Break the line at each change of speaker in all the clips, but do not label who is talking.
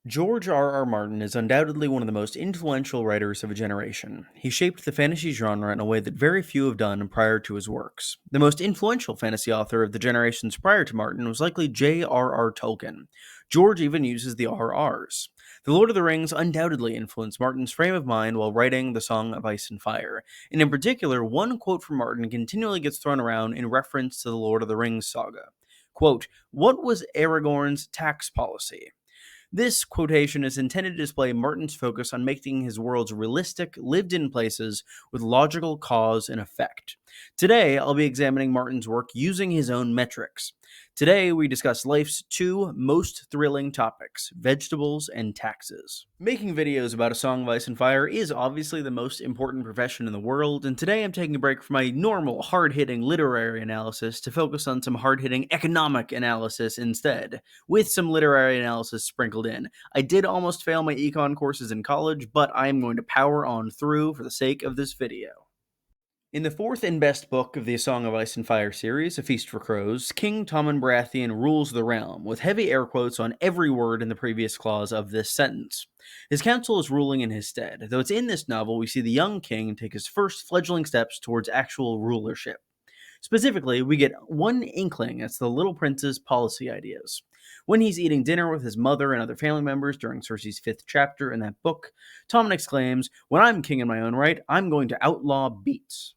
George R. R. Martin is undoubtedly one of the most influential writers of a generation. He shaped the fantasy genre in a way that very few have done prior to his works. The most influential fantasy author of the generations prior to Martin was likely J.R.R. Tolkien. George even uses the RRs. The Lord of the Rings undoubtedly influenced Martin's frame of mind while writing The Song of Ice and Fire, and in particular, one quote from Martin continually gets thrown around in reference to the Lord of the Rings saga. Quote, "What was Aragorn's tax policy?" This quotation is intended to display Martin's focus on making his worlds realistic, lived in places with logical cause and effect. Today, I'll be examining Martin's work using his own metrics. Today, we discuss life's two most thrilling topics: vegetables and taxes. Making videos about A Song of Ice and Fire is obviously the most important profession in the world, and today I'm taking a break from my normal hard hitting literary analysis to focus on some hard hitting economic analysis instead, with some literary analysis sprinkled in. I did almost fail my econ courses in college, but I am going to power on through for the sake of this video. In the fourth and best book of the A Song of Ice and Fire series, A Feast for Crows, King Tommen Baratheon rules the realm, with heavy air quotes on every word in the previous clause of this sentence. His council is ruling in his stead, though it's in this novel we see the young king take his first fledgling steps towards actual rulership. Specifically, we get one inkling as to the little prince's policy ideas. When he's eating dinner with his mother and other family members during Cersei's fifth chapter in that book, Tommen exclaims, "When I'm king in my own right, I'm going to outlaw beets."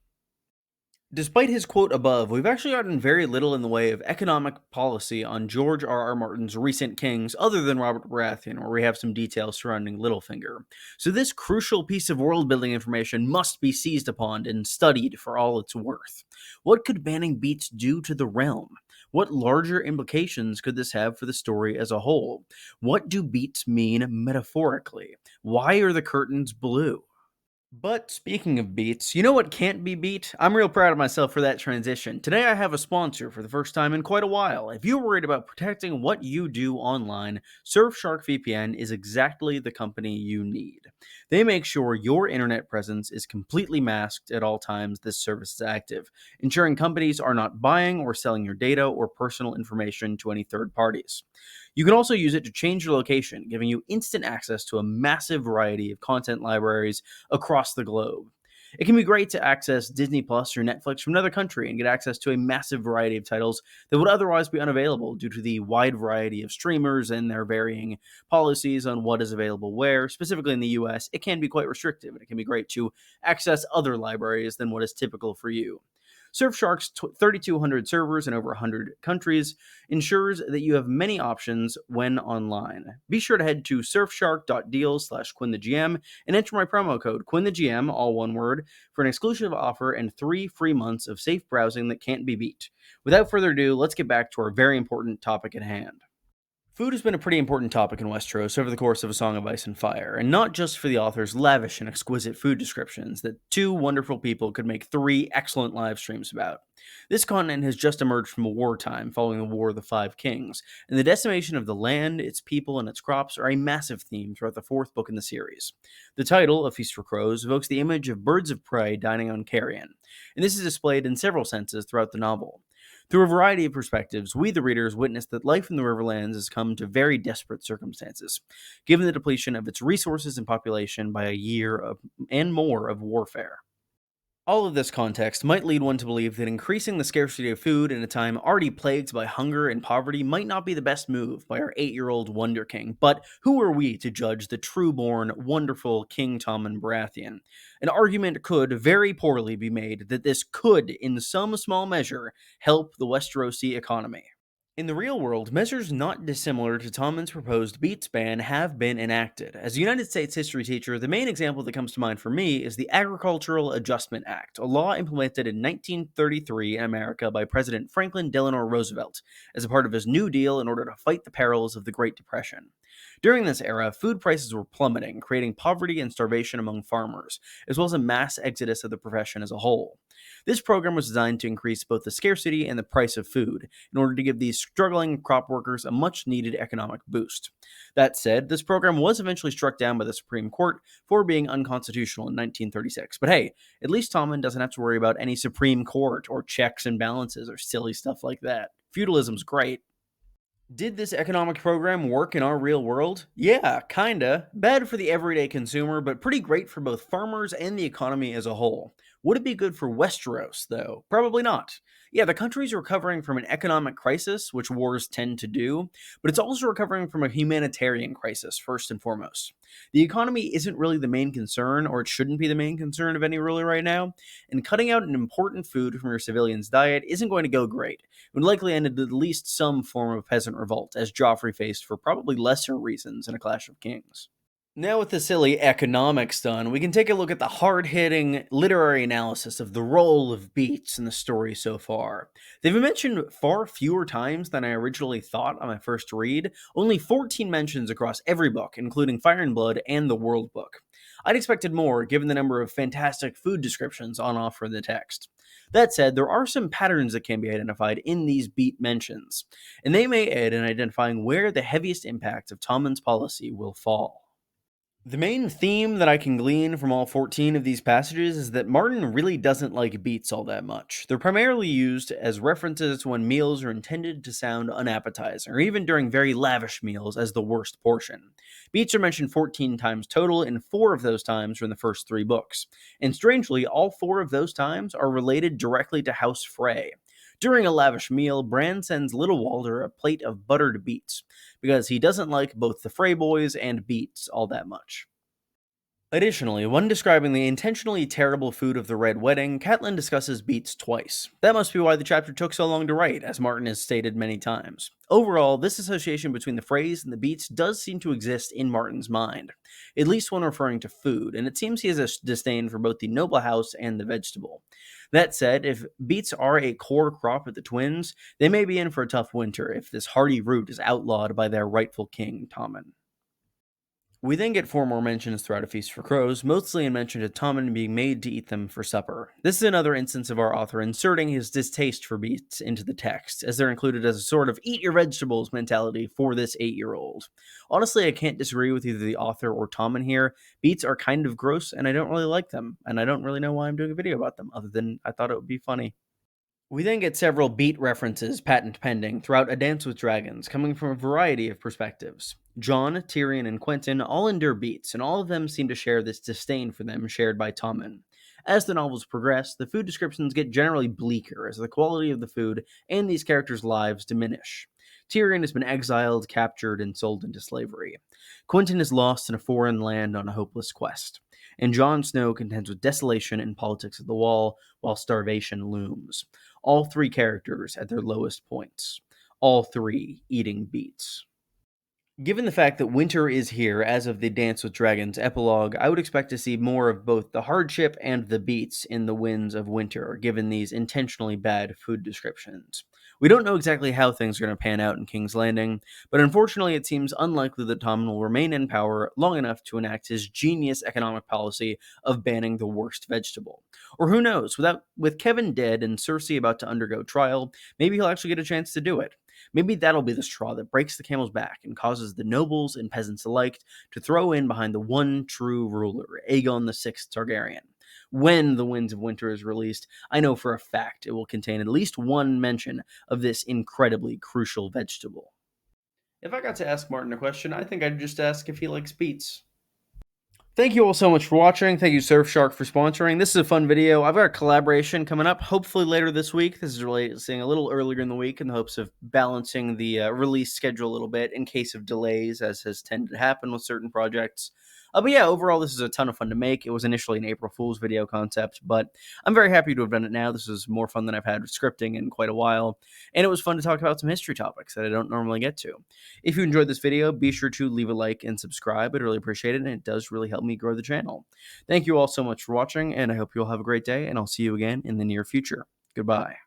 Despite his quote above, we've actually gotten very little in the way of economic policy on George R. R. Martin's recent kings, other than Robert Baratheon, where we have some details surrounding Littlefinger. So this crucial piece of world-building information must be seized upon and studied for all it's worth. What could banning beets do to the realm? What larger implications could this have for the story as a whole? What do beets mean metaphorically? Why are the curtains blue? But speaking of beats, you know what can't be beat? I'm real proud of myself for that transition. Today I have a sponsor for the first time in quite a while. If you're worried about protecting what you do online, Surfshark VPN is exactly the company you need. They make sure your internet presence is completely masked at all times this service is active, ensuring companies are not buying or selling your data or personal information to any third parties. You can also use it to change your location, giving you instant access to a massive variety of content libraries across the globe. It can be great to access Disney Plus or Netflix from another country and get access to a massive variety of titles that would otherwise be unavailable due to the wide variety of streamers and their varying policies on what is available where. Specifically in the US, it can be quite restrictive, and it can be great to access other libraries than what is typical for you. Surfshark's 3,200 servers in over 100 countries ensures that you have many options when online. Be sure to head to surfshark.deal/QuinnTheGM and enter my promo code QuinnTheGM, all one word, for an exclusive offer and 3 free months of safe browsing that can't be beat. Without further ado, let's get back to our very important topic at hand. Food has been a pretty important topic in Westeros over the course of A Song of Ice and Fire, and not just for the author's lavish and exquisite food descriptions that two wonderful people could make 3 excellent live streams about. This continent has just emerged from a wartime following the War of the Five Kings, and the decimation of the land, its people, and its crops are a massive theme throughout the 4th book in the series. The title, A Feast for Crows, evokes the image of birds of prey dining on carrion, and this is displayed in several senses throughout the novel. Through a variety of perspectives, we, the readers, witness that life in the Riverlands has come to very desperate circumstances, given the depletion of its resources and population by a year and more of warfare. All of this context might lead one to believe that increasing the scarcity of food in a time already plagued by hunger and poverty might not be the best move by our 8-year-old Wonder King, but who are we to judge the true-born, wonderful King Tommen Baratheon? An argument could very poorly be made that this could, in some small measure, help the Westerosi economy. In the real world, measures not dissimilar to Tommen's proposed Beets ban have been enacted. As a United States history teacher, the main example that comes to mind for me is the Agricultural Adjustment Act, a law implemented in 1933 in America by President Franklin Delano Roosevelt as a part of his New Deal in order to fight the perils of the Great Depression. During this era, food prices were plummeting, creating poverty and starvation among farmers, as well as a mass exodus of the profession as a whole. This program was designed to increase both the scarcity and the price of food, in order to give these struggling crop workers a much-needed economic boost. That said, this program was eventually struck down by the Supreme Court for being unconstitutional in 1936. But hey, at least Tommen doesn't have to worry about any Supreme Court or checks and balances or silly stuff like that. Feudalism's great. Did this economic program work in our real world? Yeah, kinda. Bad for the everyday consumer, but pretty great for both farmers and the economy as a whole. Would it be good for Westeros, though? Probably not. Yeah, the country's recovering from an economic crisis, which wars tend to do, but it's also recovering from a humanitarian crisis, first and foremost. The economy isn't really the main concern, or it shouldn't be the main concern of any ruler right now, and cutting out an important food from your civilians' diet isn't going to go great. Would likely end in at least some form of peasant revolt, as Joffrey faced for probably lesser reasons in A Clash of Kings. Now, with the silly economics done, we can take a look at the hard hitting literary analysis of the role of Beets in the story so far. They've been mentioned far fewer times than I originally thought on my first read, only 14 mentions across every book, including Fire and Blood and the World Book. I'd expected more given the number of fantastic food descriptions on offer in the text. That said, there are some patterns that can be identified in these Beet mentions, and they may aid in identifying where the heaviest impact of Tommen's policy will fall. The main theme that I can glean from all 14 of these passages is that Martin really doesn't like beets all that much. They're primarily used as references when meals are intended to sound unappetizing, or even during very lavish meals as the worst portion. Beets are mentioned 14 times total, and 4 of those times are in the first 3 books. And strangely, all 4 of those times are related directly to House Frey. During a lavish meal, Bran sends little Walder a plate of buttered beets, because he doesn't like both the Frey boys and Beets all that much. Additionally, when describing the intentionally terrible food of the Red Wedding, Catelyn discusses Beets twice. That must be why the chapter took so long to write, as Martin has stated many times. Overall, this association between the Freys and the Beets does seem to exist in Martin's mind, at least when referring to food, and it seems he has a disdain for both the noble house and the vegetable. That said, if beets are a core crop of the twins, they may be in for a tough winter if this hardy root is outlawed by their rightful king, Tommen. We then get 4 more mentions throughout A Feast for Crows, mostly in mention to Tommen being made to eat them for supper. This is another instance of our author inserting his distaste for beets into the text, as they're included as a sort of eat your vegetables mentality for this 8-year-old. Honestly, I can't disagree with either the author or Tommen here. Beets are kind of gross, and I don't really like them, and I don't really know why I'm doing a video about them, other than I thought it would be funny. We then get several Beet references, patent pending, throughout A Dance with Dragons, coming from a variety of perspectives. Jon, Tyrion, and Quentyn all endure beets, and all of them seem to share this disdain for them shared by Tommen. As the novels progress, the food descriptions get generally bleaker as the quality of the food and these characters' lives diminish. Tyrion has been exiled, captured, and sold into slavery. Quentyn is lost in a foreign land on a hopeless quest. And Jon Snow contends with desolation and politics of the wall, while starvation looms. All 3 characters at their lowest points. All 3 eating beets. Given the fact that winter is here as of the Dance with Dragons epilogue, I would expect to see more of both the hardship and the beets in the winds of winter, given these intentionally bad food descriptions. We don't know exactly how things are going to pan out in King's Landing, but unfortunately it seems unlikely that Tommen will remain in power long enough to enact his genius economic policy of banning the worst vegetable. Or who knows, with Kevin dead and Cersei about to undergo trial, maybe he'll actually get a chance to do it. Maybe that'll be the straw that breaks the camel's back and causes the nobles and peasants alike to throw in behind the one true ruler, Aegon VI Targaryen. When The Winds of Winter is released, I know for a fact it will contain at least one mention of this incredibly crucial vegetable. If I got to ask Martin a question, I think I'd just ask if he likes beets. Thank you all so much for watching. Thank you, Surfshark, for sponsoring. This is a fun video. I've got a collaboration coming up, hopefully later this week. This is releasing a little earlier in the week in the hopes of balancing the release schedule a little bit in case of delays, as has tended to happen with certain projects. But yeah, overall, this is a ton of fun to make. It was initially an April Fool's video concept, but I'm very happy to have done it now. This is more fun than I've had scripting in quite a while, and it was fun to talk about some history topics that I don't normally get to. If you enjoyed this video, be sure to leave a like and subscribe. I'd really appreciate it, and it does really help me grow the channel. Thank you all so much for watching, and I hope you all have a great day, and I'll see you again in the near future. Goodbye.